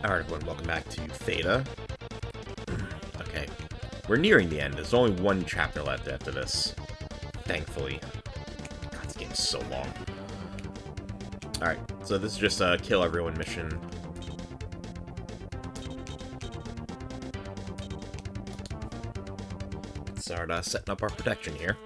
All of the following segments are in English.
Alright everyone, welcome back to Feda. Okay, we're nearing the end. There's only one chapter left after this. Thankfully. God, this game's so long. Alright, so this is just a kill everyone mission. Start setting up our protection here.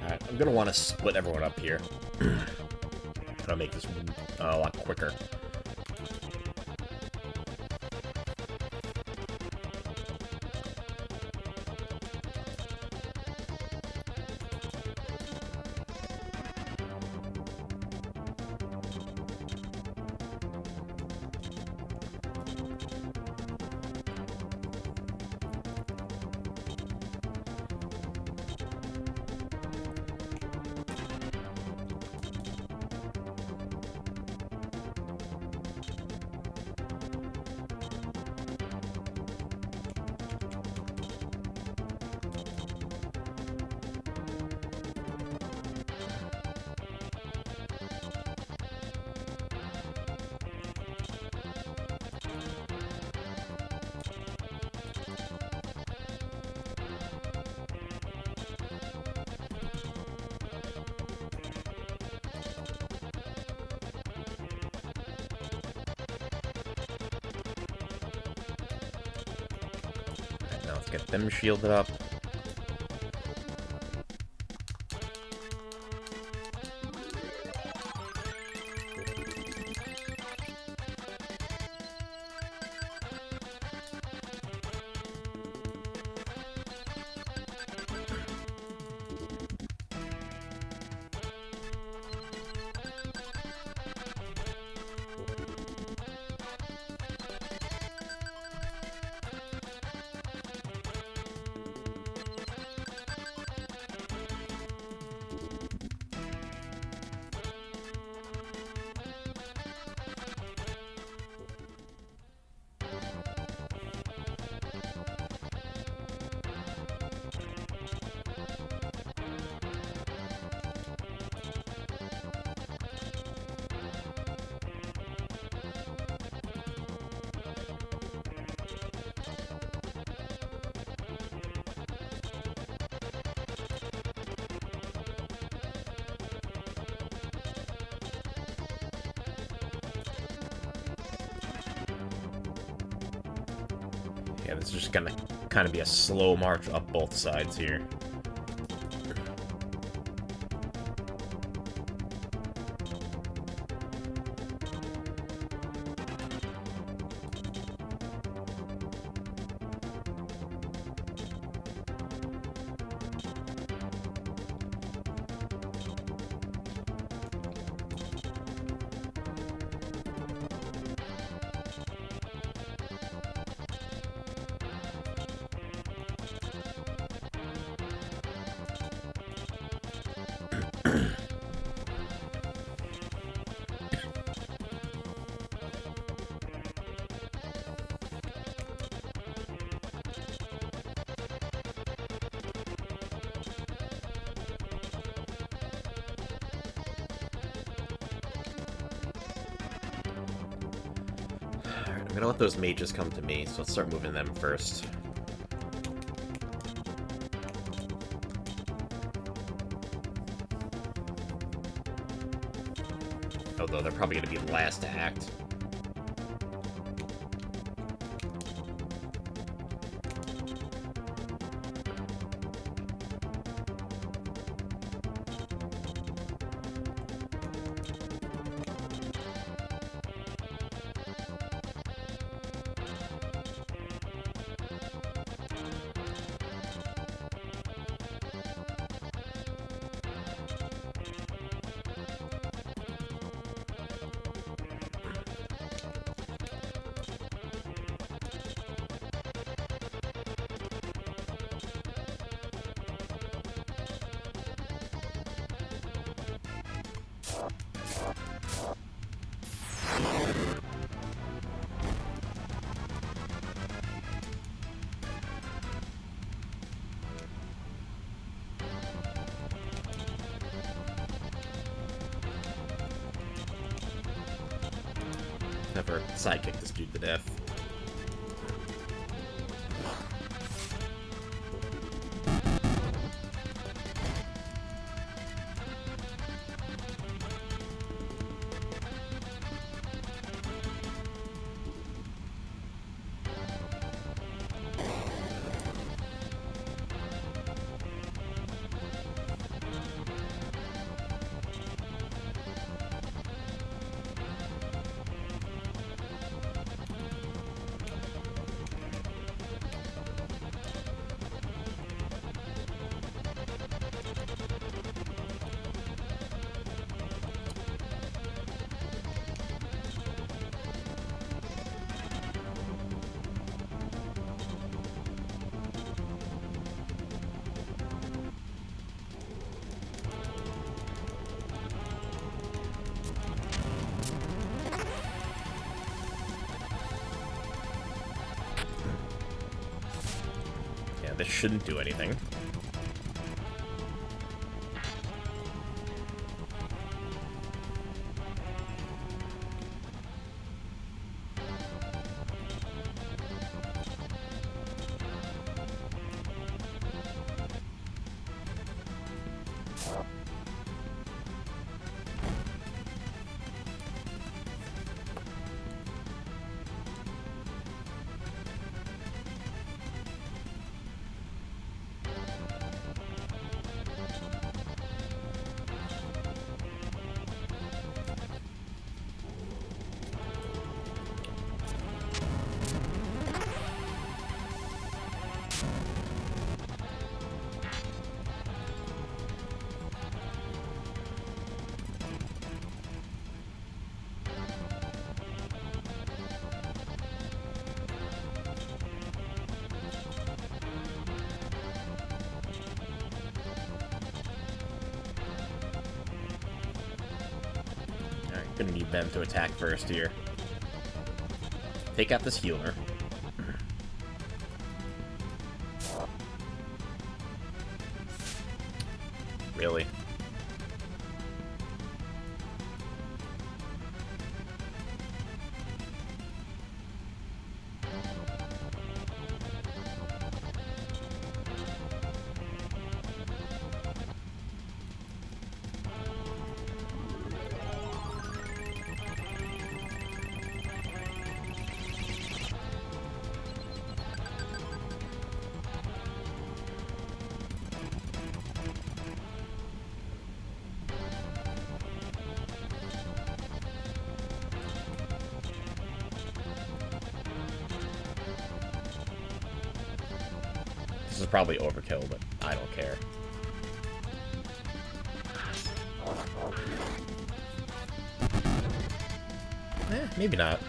Alright, I'm gonna want to split everyone up here. Try to make this a lot quicker. Now let's get them shielded up. Yeah, this is just gonna kind of be a slow march up both sides here. I'm gonna let those mages come to me, so let's start moving them first. Although they're probably gonna be last to act. have our sidekick this dude to death. This shouldn't do anything. Gonna need them to attack first here. Take out this healer. Really? This is probably overkill, but I don't care. Maybe not.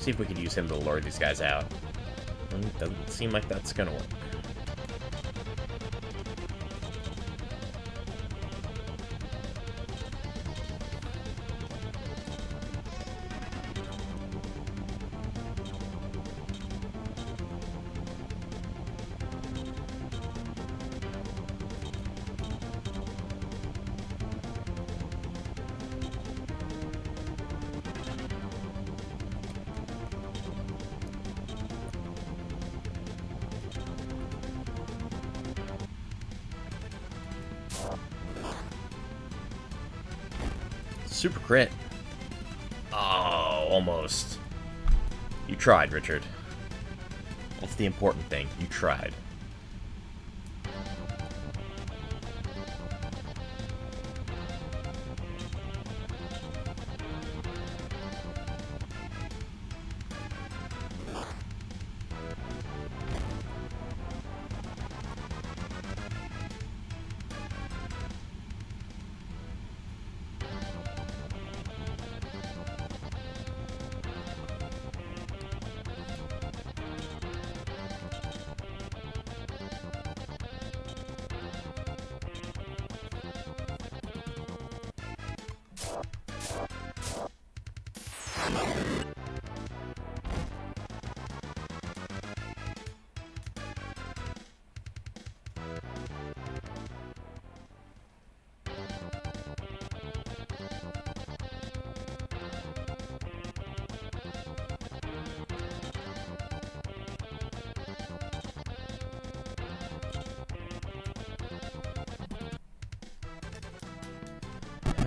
See if we could use him to lure these guys out. Doesn't seem like that's gonna work. super crit. Oh, almost. You tried, Richard. That's the important thing. You tried.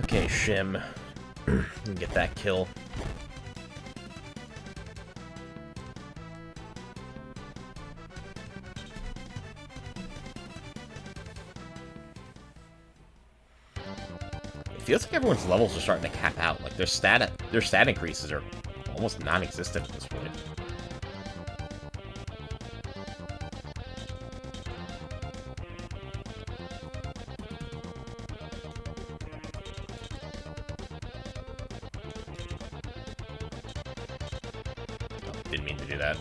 Okay, Shim. Get that kill. It feels like everyone's levels are starting to cap out. Like their stat increases are almost non-existent at this point. Oh, didn't mean to do that.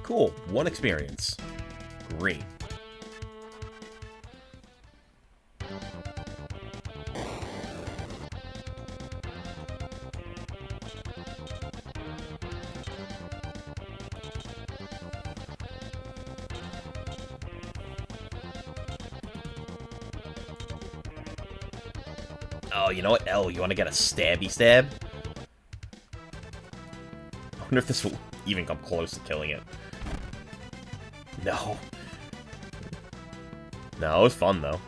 Cool. One experience. Great. Oh, you know what? L, you want to get a stabby stab? I wonder if this will even come close to killing it. No. No, it was fun, though.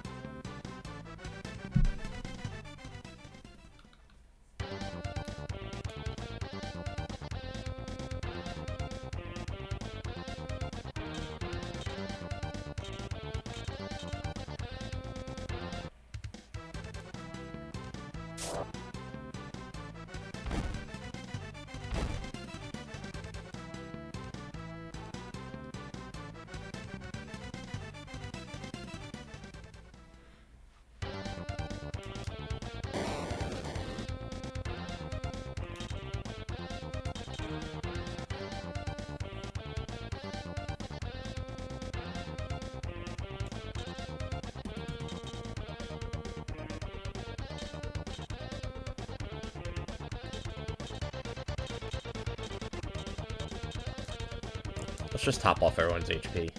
Let's just top off everyone's HP.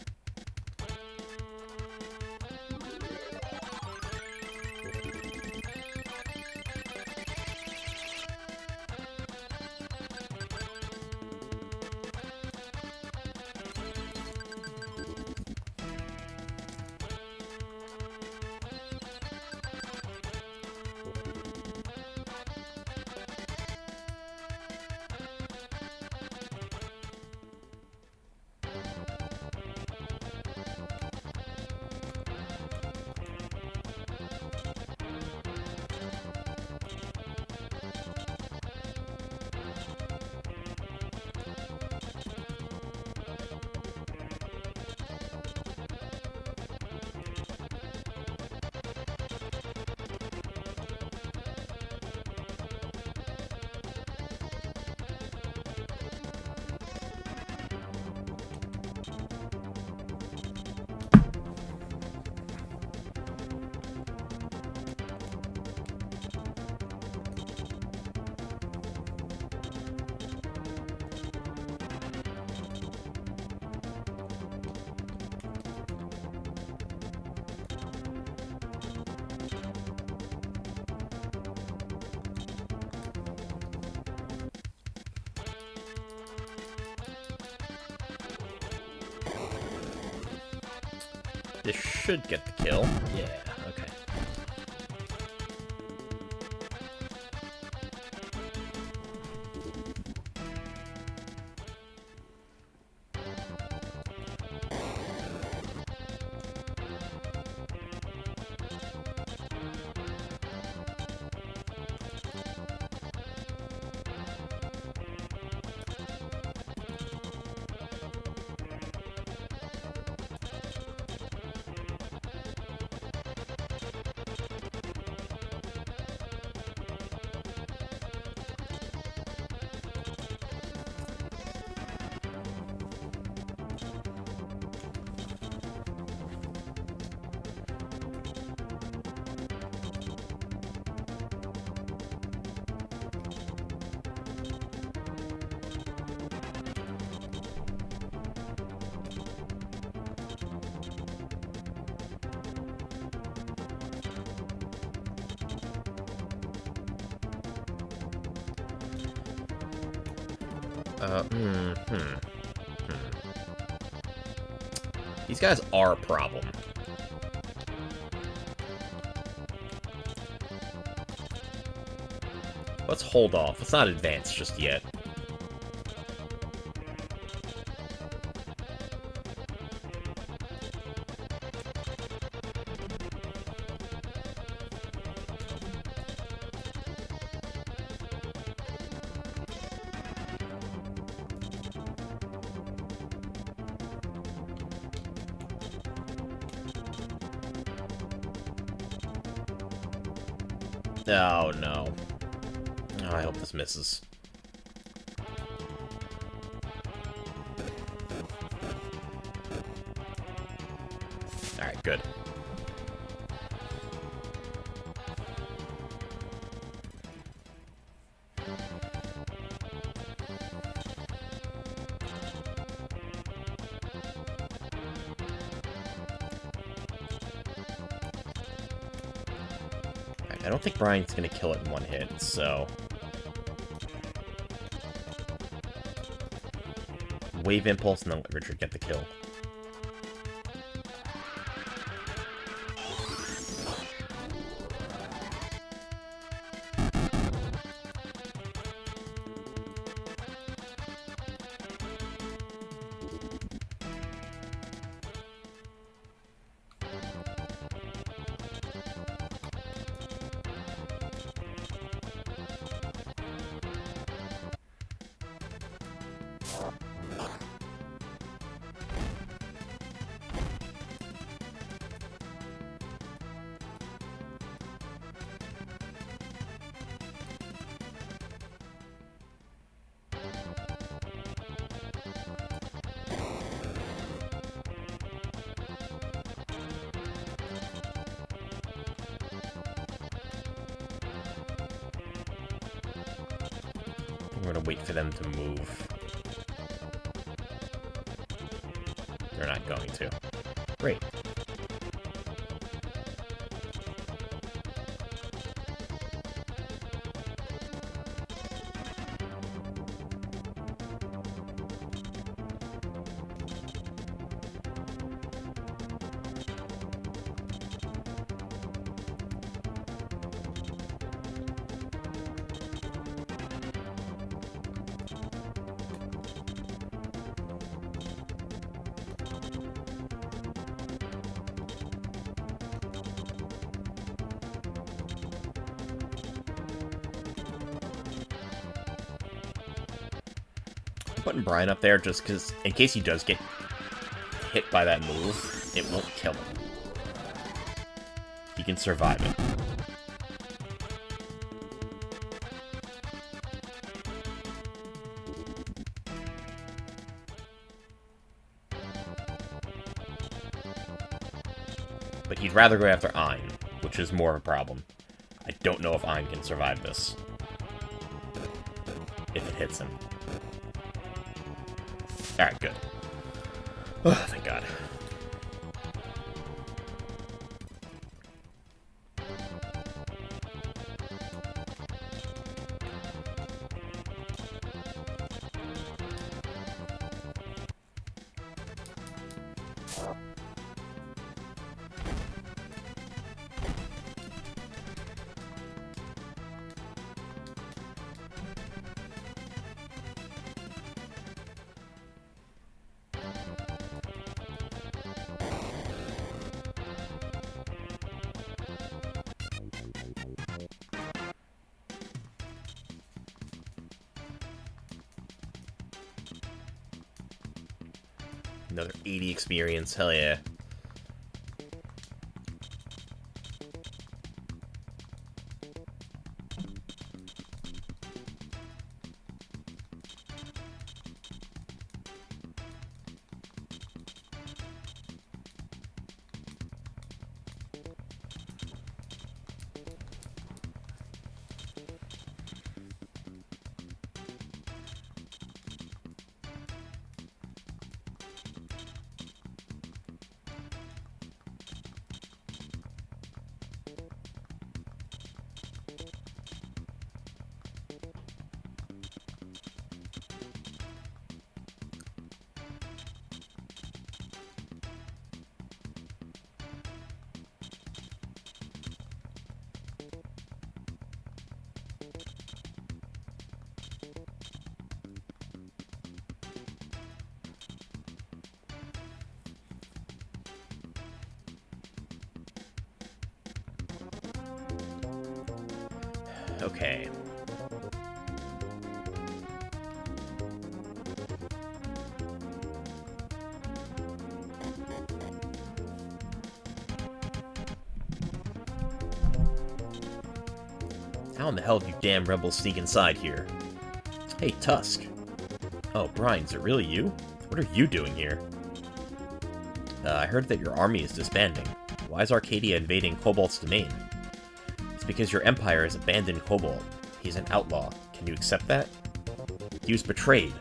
This should get the kill. Yeah, okay. These guys are a problem. Let's hold off. Let's not advance just yet. Oh, no. Oh, I hope this misses. Alright, good. I don't think Brian's gonna kill it in one hit, so... Wave Impulse, and then let Richard get the kill. We're gonna wait for them to move. They're not going to. Great. Putting Brian up there just because, in case he does get hit by that move, it won't kill him. He can survive it. But he'd rather go after Ein, which is more of a problem. I don't know if Ein can survive this. If it hits him. Alright, good. Oh, thank God. Another 80 experience, hell yeah. Okay. How in the hell did you damn rebels sneak inside here? Hey, Tusk. Oh, Brian, is it really you? What are you doing here? I heard that your army is disbanding. Why is Arcadia invading Cobalt's domain? It's because your empire has abandoned Cobalt. He's an outlaw. Can you accept that? He was betrayed.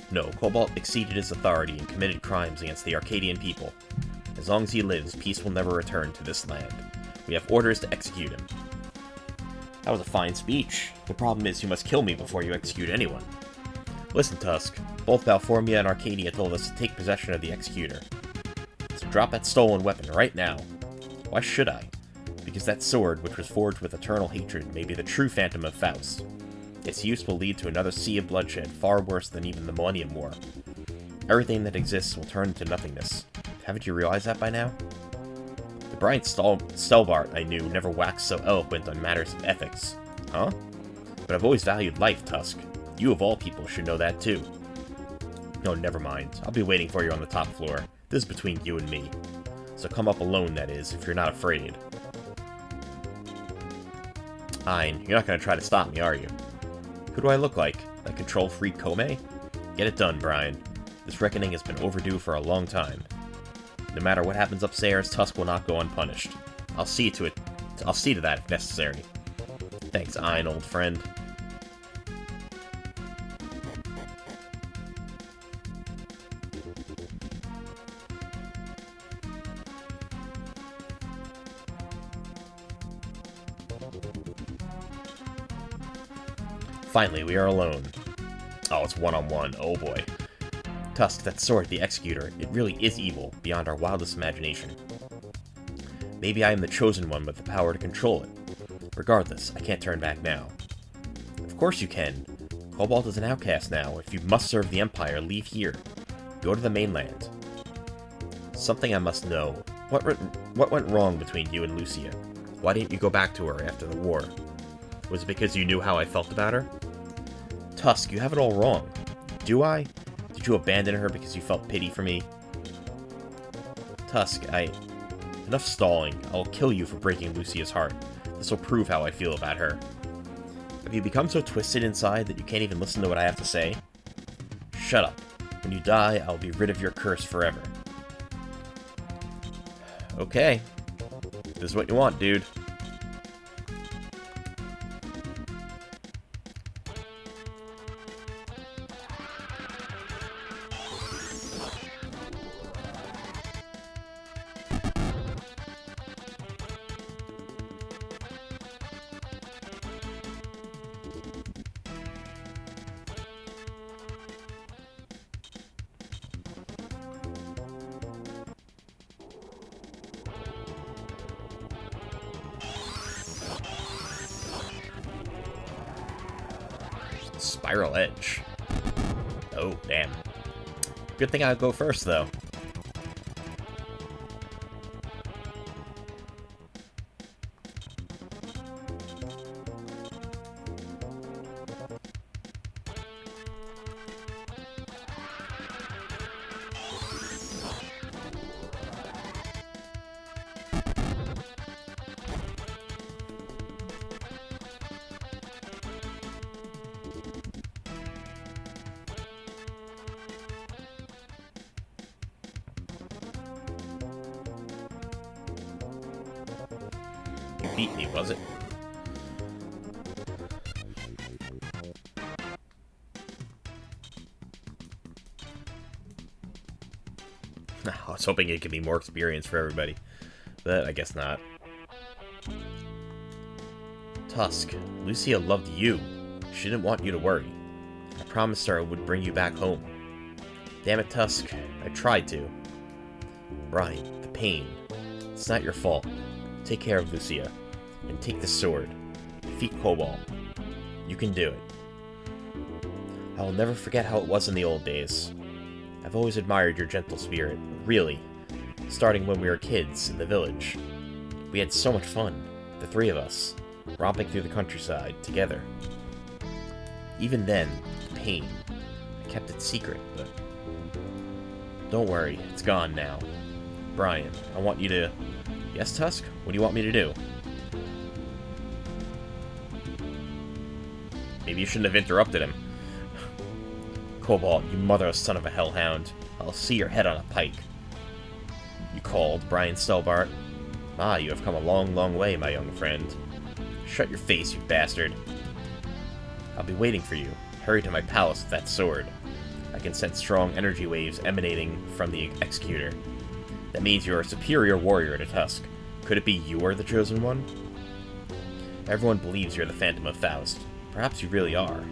No, Cobalt exceeded his authority and committed crimes against the Arcadian people. As long as he lives, peace will never return to this land. We have orders to execute him. That was a fine speech. The problem is you must kill me before you execute anyone. Listen, Tusk. Both Balformia and Arcadia told us to take possession of the Executor. So drop that stolen weapon right now. Why should I? Because that sword, which was forged with eternal hatred, may be the true phantom of Faust. Its use will lead to another sea of bloodshed far worse than even the Millennium War. Everything that exists will turn into nothingness. Haven't you realized that by now? The Brian Stelbart I knew never waxed so eloquent on matters of ethics. Huh? But I've always valued life, Tusk. You of all people should know that too. No, never mind. I'll be waiting for you on the top floor. This is between you and me. So come up alone, that is, if you're not afraid. Fine, you're not going to try to stop me, are you? Who do I look like? A control freak Kome? Get it done, Brian. This reckoning has been overdue for a long time. No matter what happens upstairs, Tusk will not go unpunished. I'll see to that if necessary. Thanks, Ein, old friend. Finally, we are alone. Oh, it's one-on-one. Oh boy. Tusk, that sword, the Executor, it really is evil, beyond our wildest imagination. Maybe I am the chosen one with the power to control it. Regardless, I can't turn back now. Of course you can. Cobalt is an outcast now. If you must serve the Empire, leave here. Go to the mainland. Something I must know. What went wrong between you and Lucia? Why didn't you go back to her after the war? Was it because you knew how I felt about her? Tusk, you have it all wrong. Do I? Did you abandon her because you felt pity for me? Tusk, Enough stalling. I'll kill you for breaking Lucia's heart. This will prove how I feel about her. Have you become so twisted inside that you can't even listen to what I have to say? Shut up. When you die, I'll be rid of your curse forever. Okay. This is what you want, dude. Spiral Edge. Oh, damn. Good thing I'll go first, though. beat me, was it? I was hoping it could be more experience for everybody, but I guess not. Tusk, Lucia loved you. She didn't want you to worry. I promised her I would bring you back home. Damn it, Tusk. I tried to. Brian, the pain. It's not your fault. Take care of Lucia. And take the sword. Defeat Cobalt. You can do it. I will never forget how it was in the old days. I've always admired your gentle spirit, really. Starting when we were kids in the village. We had so much fun, the three of us, romping through the countryside together. Even then, the pain. I kept it secret, but... Don't worry, it's gone now. Brian, I want you to... Yes, Tusk? What do you want me to do? Maybe you shouldn't have interrupted him. Cobalt, you motherless son of a hellhound. I'll see your head on a pike. You called, Brian Stelbart. Ah, you have come a long, long way, my young friend. Shut your face, you bastard. I'll be waiting for you. Hurry to my palace with that sword. I can sense strong energy waves emanating from the Executor. That means you're a superior warrior to Tusk. Could it be you are the chosen one? Everyone believes you're the Phantom of Faust. Perhaps you really are.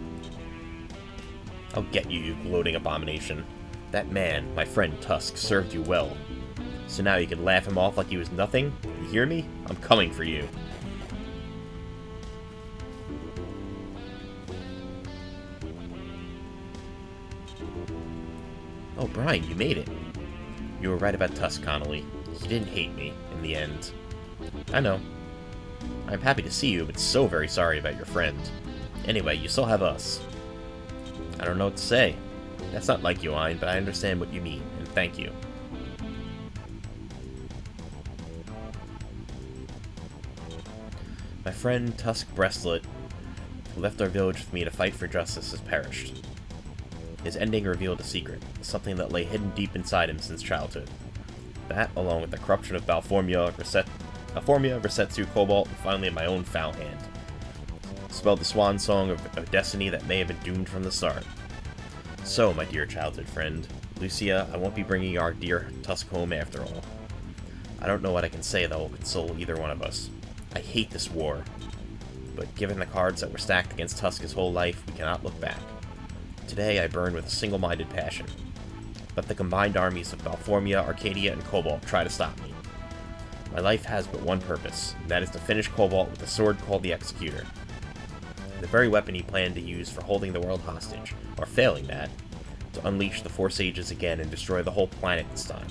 I'll get you, you gloating abomination. That man, my friend Tusk, served you well. So now you can laugh him off like he was nothing? You hear me? I'm coming for you. Oh, Brian, you made it. You were right about Tusk, Connolly. He didn't hate me, in the end. I know. I'm happy to see you, but so very sorry about your friend. Anyway, you still have us. I don't know what to say. That's not like you, Ein, but I understand what you mean, and thank you. My friend Tusk Breastlet, who left our village with me to fight for justice, has perished. His ending revealed a secret, something that lay hidden deep inside him since childhood. That, along with the corruption of Balformia, Resetsu, Cobalt, and finally my own foul hand, spelled the swan song of a destiny that may have been doomed from the start. So, my dear childhood friend, Lucia, I won't be bringing our dear Tusk home after all. I don't know what I can say that will console either one of us. I hate this war, but given the cards that were stacked against Tusk his whole life, we cannot look back. Today I burn with a single-minded passion. Let the combined armies of Balformia, Arcadia, and Cobalt try to stop me. My life has but one purpose, and that is to finish Cobalt with a sword called the Executor. The very weapon he planned to use for holding the world hostage, or failing that, to unleash the Four Sages again and destroy the whole planet this time.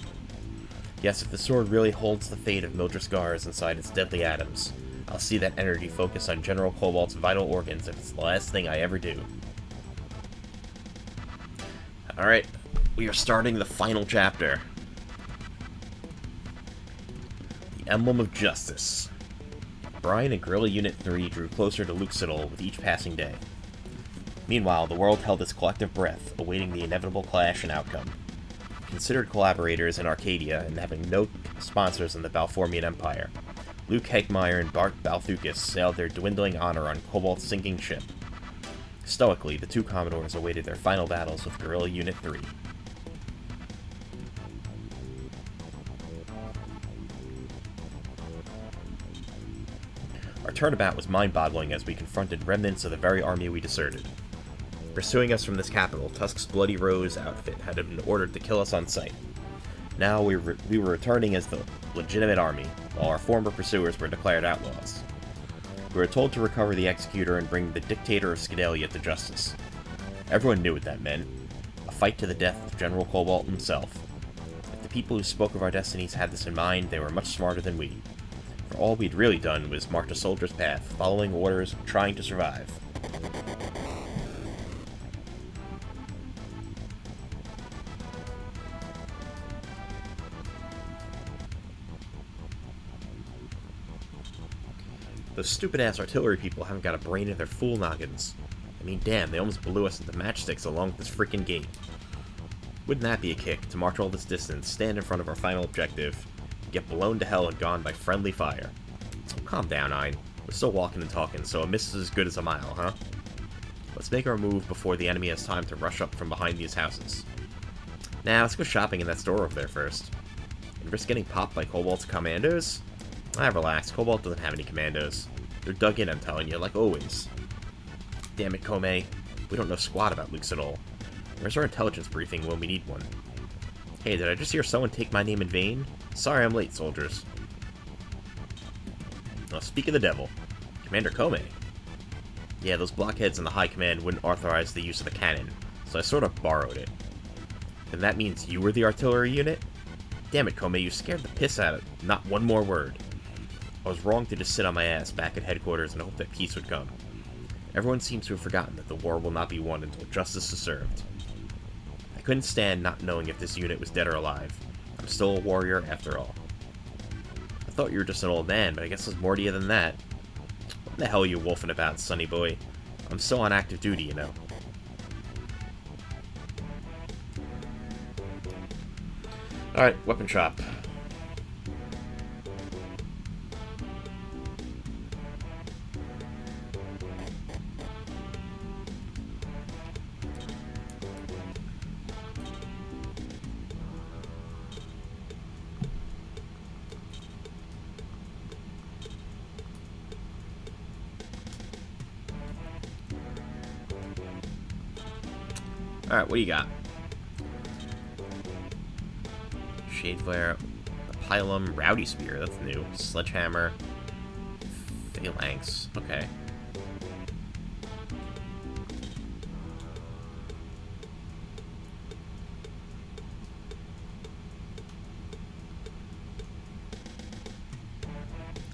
Yes, if the sword really holds the fate of Mildred Scars inside its deadly atoms, I'll see that energy focus on General Cobalt's vital organs if it's the last thing I ever do. Alright, we are starting the final chapter. The Emblem of Justice. Brian and Guerrilla Unit 3 drew closer to Luxidol with each passing day. Meanwhile, the world held its collective breath, awaiting the inevitable clash and outcome. Considered collaborators in Arcadia and having no sponsors in the Balformian Empire, Luke Hakemeyer and Bart Balthukis sailed their dwindling honor on Cobalt's sinking ship. Stoically, the two Commodores awaited their final battles with Guerrilla Unit 3. Our turnabout was mind-boggling as we confronted remnants of the very army we deserted. Pursuing us from this capital, Tusk's Bloody Rose outfit had been ordered to kill us on sight. Now we were returning as the legitimate army, while our former pursuers were declared outlaws. We were told to recover the Executor and bring the Dictator of Skedalia to justice. Everyone knew what that meant. A fight to the death with General Cobalt himself. If the people who spoke of our destinies had this in mind, they were much smarter than we. For all we'd really done was march a soldier's path, following orders, trying to survive. Those stupid-ass artillery people haven't got a brain in their fool noggins. I mean, damn, they almost blew us into matchsticks along with this freaking gate. Wouldn't that be a kick, to march all this distance, stand in front of our final objective, get blown to hell and gone by friendly fire? Calm down, Ein. We're still walking and talking, so a miss is as good as a mile, huh? Let's make our move before the enemy has time to rush up from behind these houses. Now, let's go shopping in that store over there first. And risk getting popped by Cobalt's commandos? Relax. Cobalt doesn't have any commandos. They're dug in, I'm telling you, like always. Damn it, Kome. We don't know squat about Luke's at all. Where's our intelligence briefing when we need one? Hey, did I just hear someone take my name in vain? Sorry I'm late, soldiers. Now, speak of the devil. Commander Kome. Yeah, those blockheads in the High Command wouldn't authorize the use of a cannon, so I sort of borrowed it. Then that means you were the artillery unit? Damn it, Kome, you scared the piss out of it. Not one more word. I was wrong to just sit on my ass back at headquarters and hope that peace would come. Everyone seems to have forgotten that the war will not be won until justice is served. I couldn't stand not knowing if this unit was dead or alive. I'm still a warrior after all. I thought you were just an old man, but I guess there's more to you than that. What the hell are you wolfing about, sonny boy? I'm still on active duty, you know. Alright, weapon shop. Alright, what do you got? Shade Flare, Pilum, Rowdy Spear, that's new. Sledgehammer, Phalanx, okay.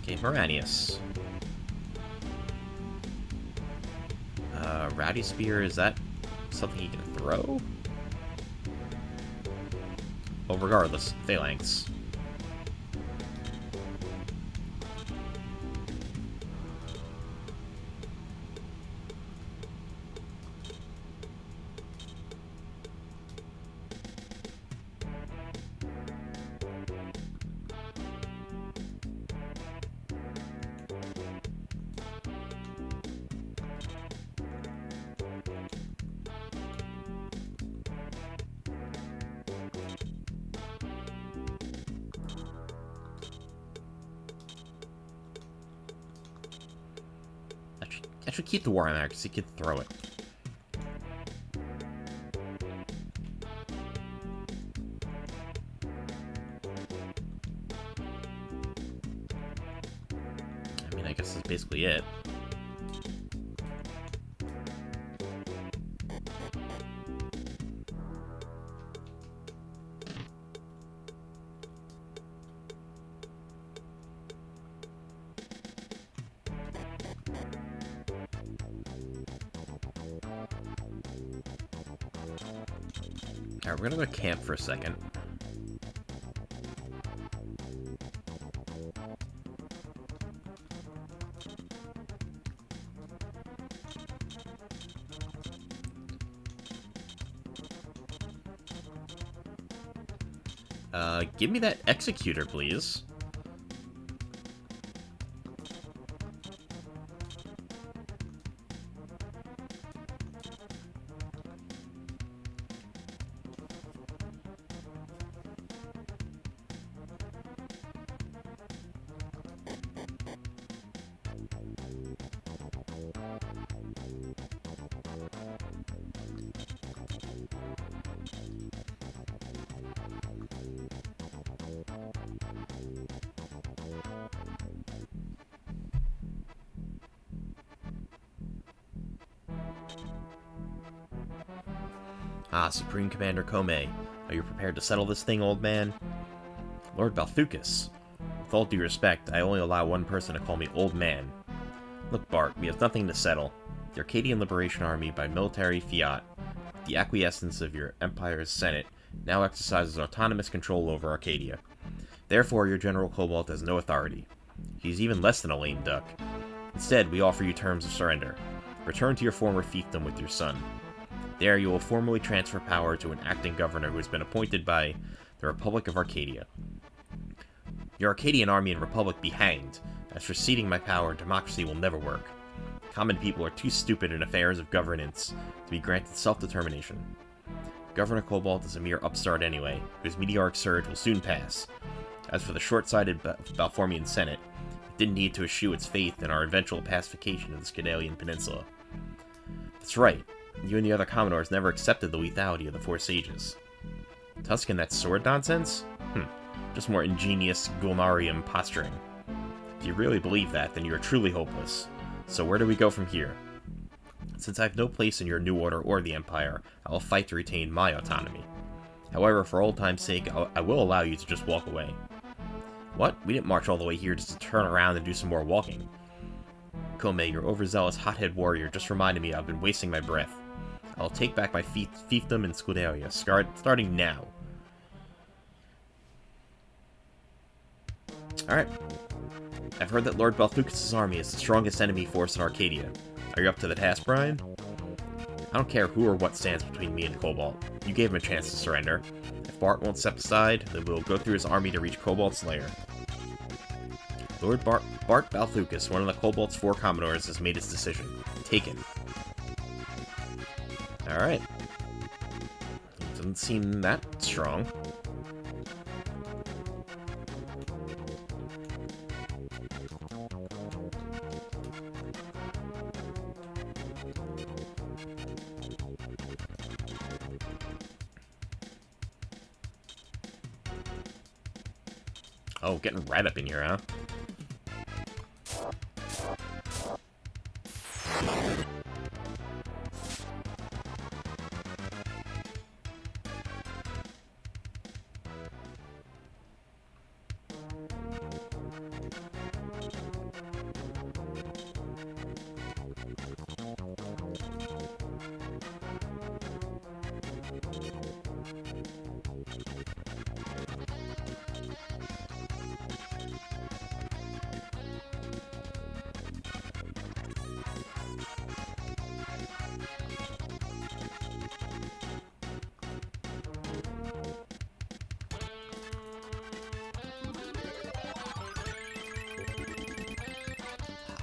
Okay, Moranius. Rowdy Spear, is that something you can throw? Well, regardless, Phalanx. I should keep the Warhammer because he could throw it. I mean, I guess that's basically it. Alright, we're gonna go to camp for a second. Give me that executor, please. Ah, Supreme Commander Kome. Are you prepared to settle this thing, old man? Lord Balthucas. With all due respect, I only allow one person to call me old man. Look, Bart, we have nothing to settle. The Arcadian Liberation Army, by military fiat, the acquiescence of your Empire's Senate, now exercises autonomous control over Arcadia. Therefore, your General Cobalt has no authority. He's even less than a lame duck. Instead, we offer you terms of surrender. Return to your former fiefdom with your son. There, you will formally transfer power to an acting governor who has been appointed by the Republic of Arcadia. Your Arcadian army and republic be hanged. As for ceding my power, democracy will never work. Common people are too stupid in affairs of governance to be granted self-determination. Governor Cobalt is a mere upstart anyway, whose meteoric surge will soon pass. As for the short-sighted Balformian Senate, it didn't need to eschew its faith in our eventual pacification of the Skadalian Peninsula. That's right, you and the other Commodores never accepted the lethality of the Four Sages. Tuscan, that sword nonsense? Just more ingenious Gulnarium posturing. If you really believe that, then you are truly hopeless. So where do we go from here? Since I have no place in your New Order or the Empire, I will fight to retain my autonomy. However, for old time's sake, I will allow you to just walk away. What? We didn't march all the way here just to turn around and do some more walking. Kome, your overzealous hothead warrior just reminded me I've been wasting my breath. I'll take back my fiefdom in Scuderia, starting now. Alright. I've heard that Lord Balthucas' army is the strongest enemy force in Arcadia. Are you up to the task, Brian? I don't care who or what stands between me and Cobalt. You gave him a chance to surrender. If Bart won't step aside, then we'll go through his army to reach Cobalt's lair. Lord Bart Balthucas, one of the Cobalt's 4 Commodores, has made his decision. Taken. Alright. Doesn't seem that strong. Oh, getting right up in here, huh?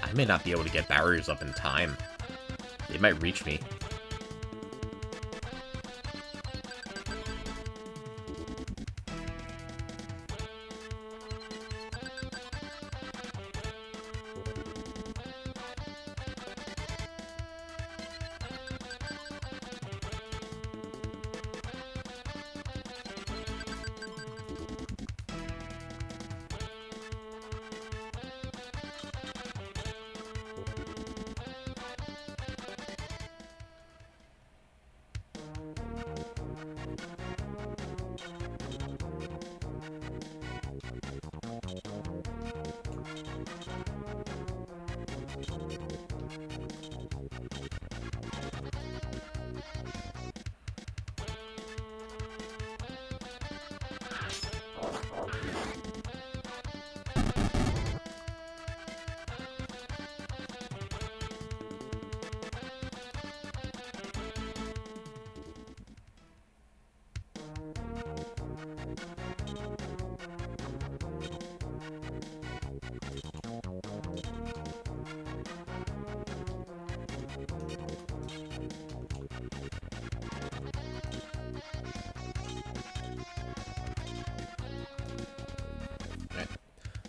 I may not be able to get barriers up in time. They might reach me.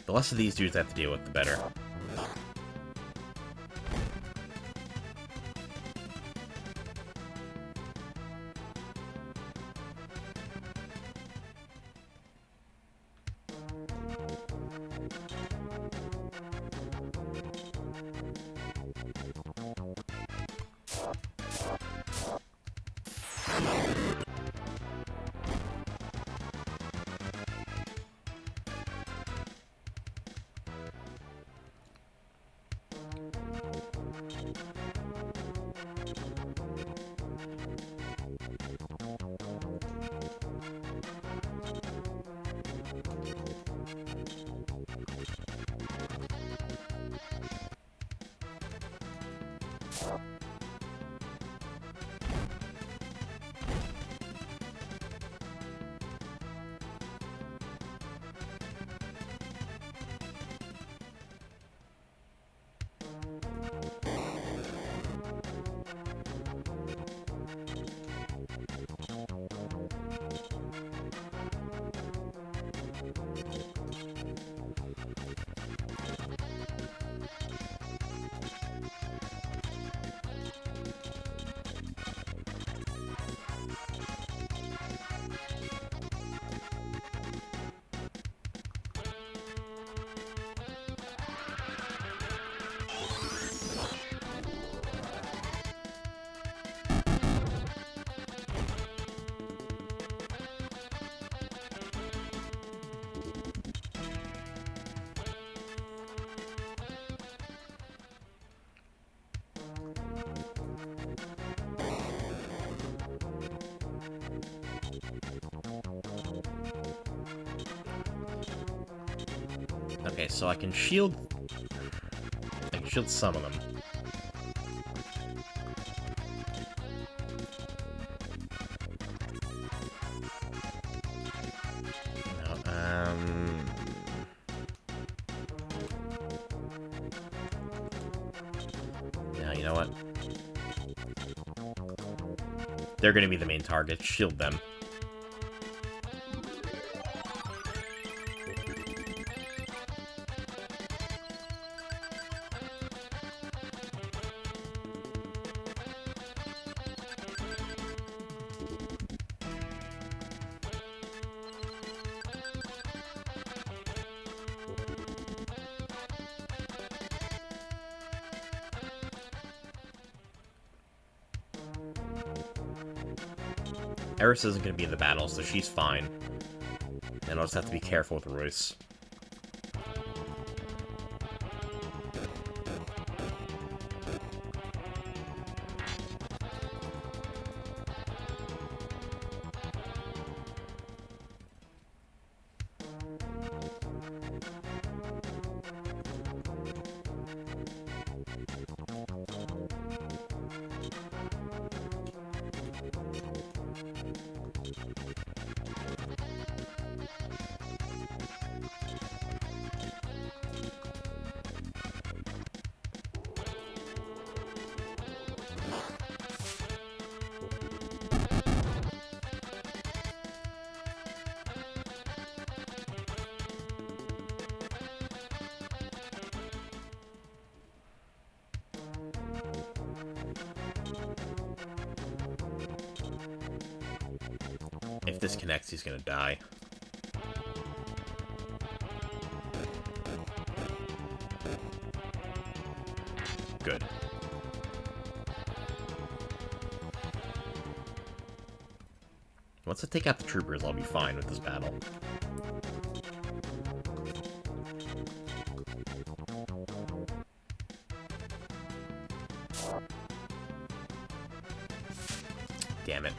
The less of these dudes I have to deal with, the better. Okay, so I can shield... I can shield some of them. No, you know what? They're gonna be the main target. Shield them. Eris isn't going to be in the battle, so she's fine. And I'll just have to be careful with Royce. If this connects, he's gonna die. Good. Once I take out the troopers, I'll be fine with this battle. Damn it.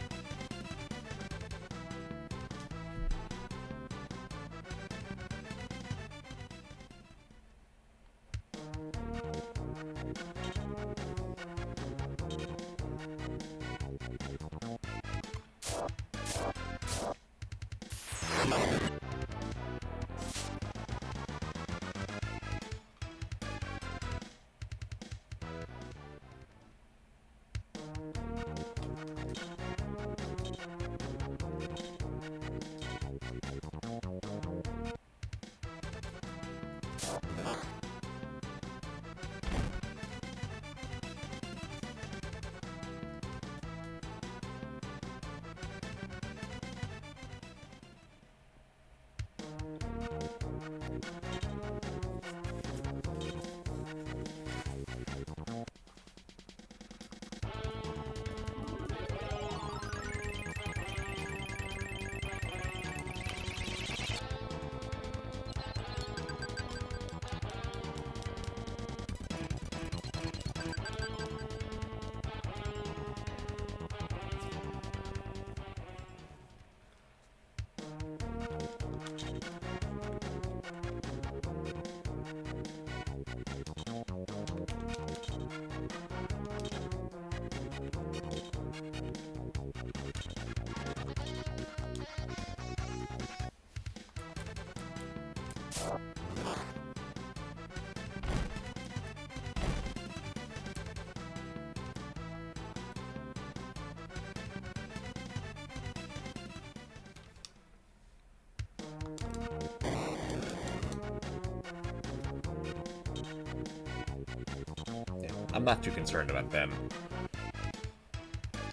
I'm not too concerned about them.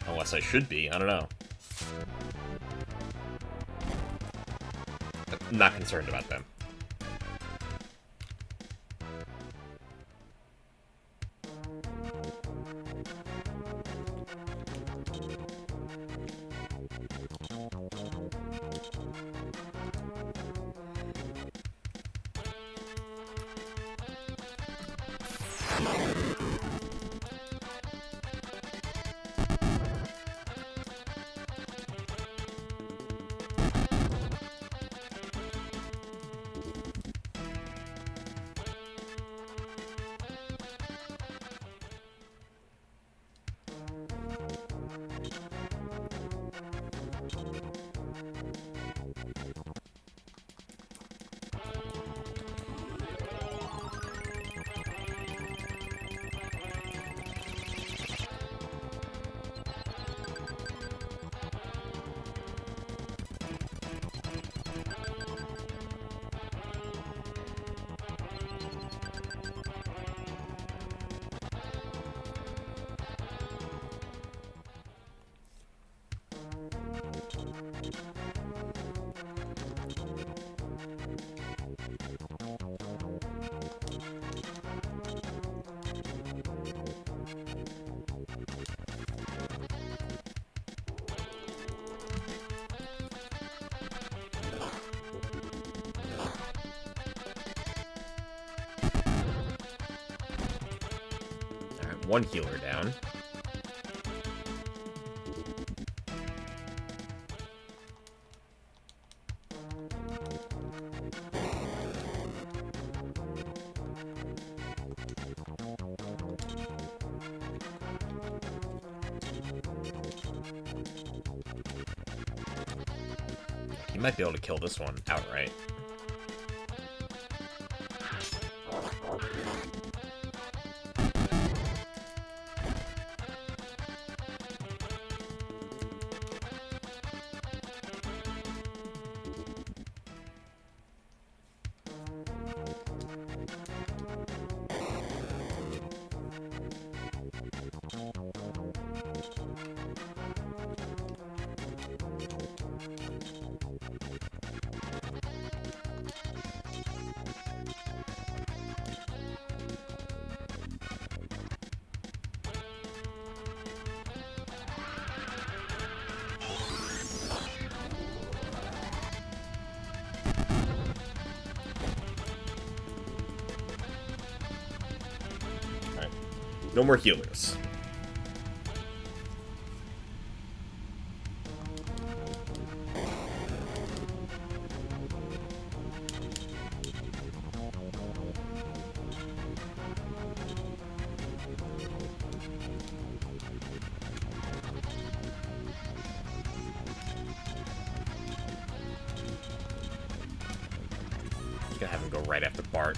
Unless I should be, I don't know. I'm not concerned about them. One healer down. You might be able to kill this one outright. No more healers. Gonna have him go right after Bart.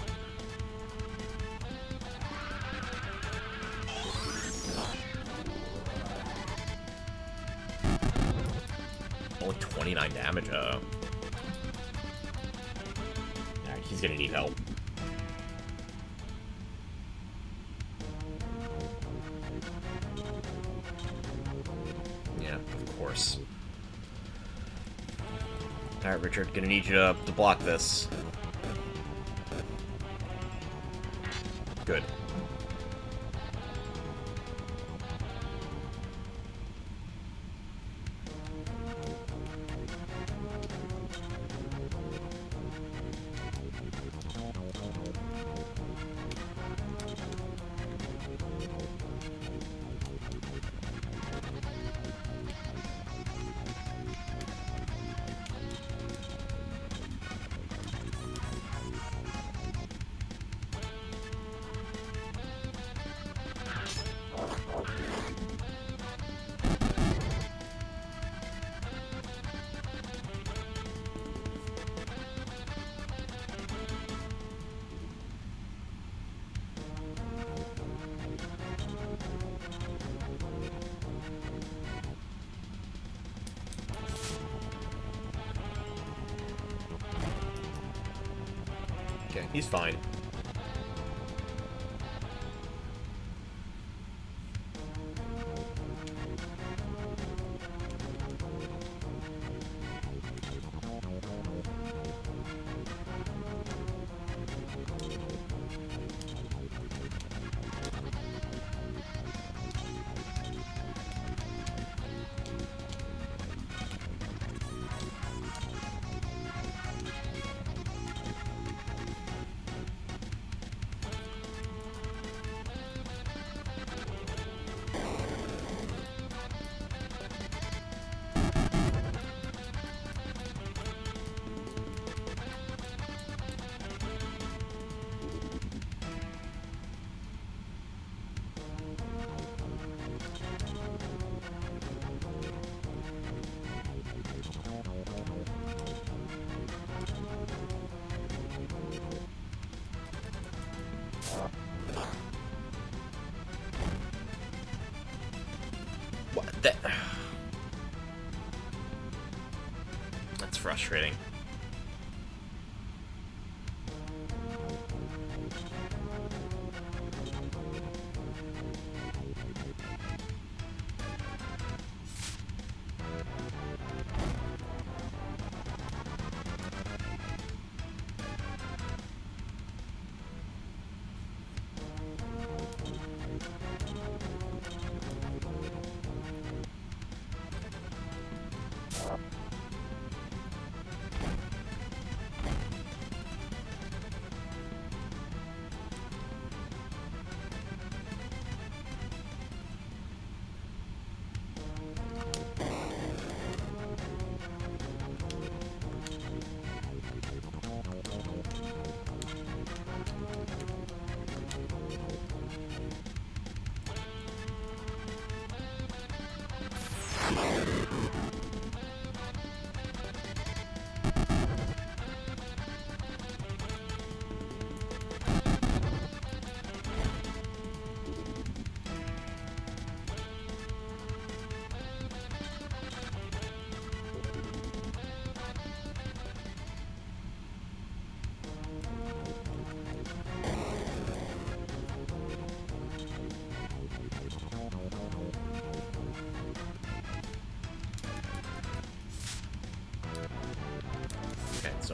Only 29 damage, Alright, he's gonna need help. Yeah, of course. Alright, Richard, gonna need you to block this. Good. Okay, he's fine. What the... That's frustrating.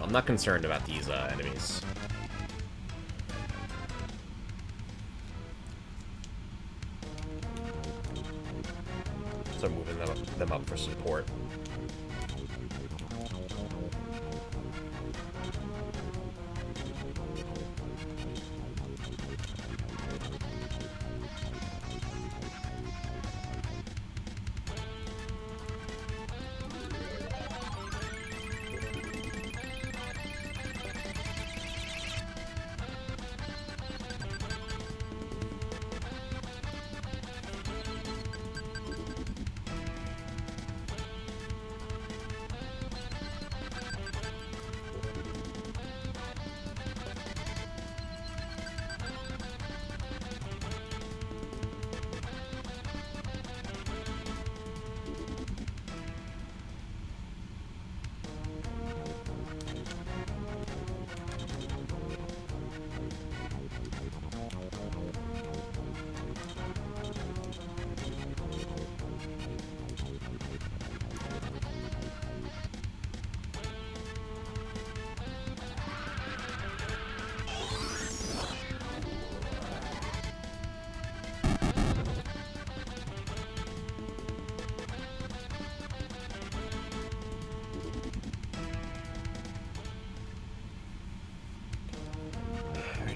So I'm not concerned about these enemies. So I'm moving them up for support.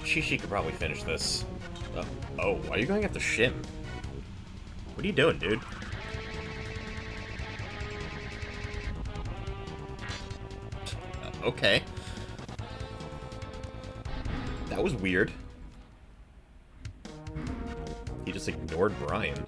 Shishi could probably finish this. Oh, why are you going after Shim? What are you doing, dude? Okay. That was weird. He just ignored Brian.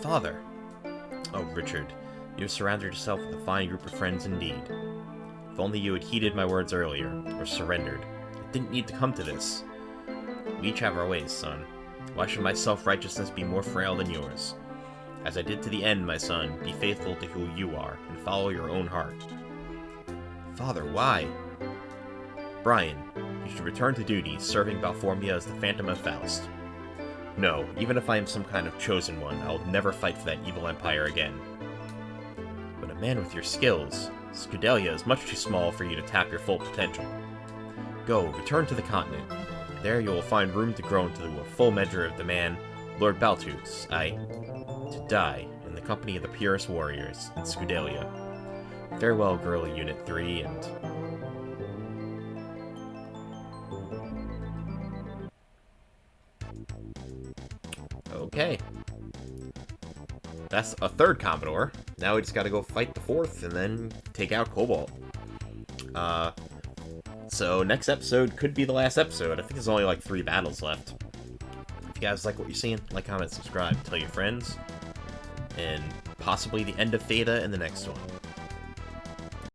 Father. Oh, Richard, you have surrounded yourself with a fine group of friends indeed. If only you had heeded my words earlier, or surrendered. It didn't need to come to this. We each have our ways, son. Why should my self-righteousness be more frail than yours? As I did to the end, my son, be faithful to who you are, and follow your own heart. Father, why? Brian, you should return to duty, serving Balformia as the Phantom of Faust. No, even if I am some kind of chosen one, I'll never fight for that evil empire again. But a man with your skills, Scudelia is much too small for you to tap your full potential. Go, return to the continent. There you will find room to grow into a full measure of the man, Lord Baltoots, to die in the company of the purest warriors in Scudelia. Farewell, Guerrilla Unit 3, and... Okay. That's a third Commodore. Now we just gotta go fight the fourth and then take out Cobalt. So next episode could be the last episode. I think there's only like 3 battles left. If you guys like what you're seeing, like, comment, subscribe, tell your friends, and possibly the end of Feda in the next one.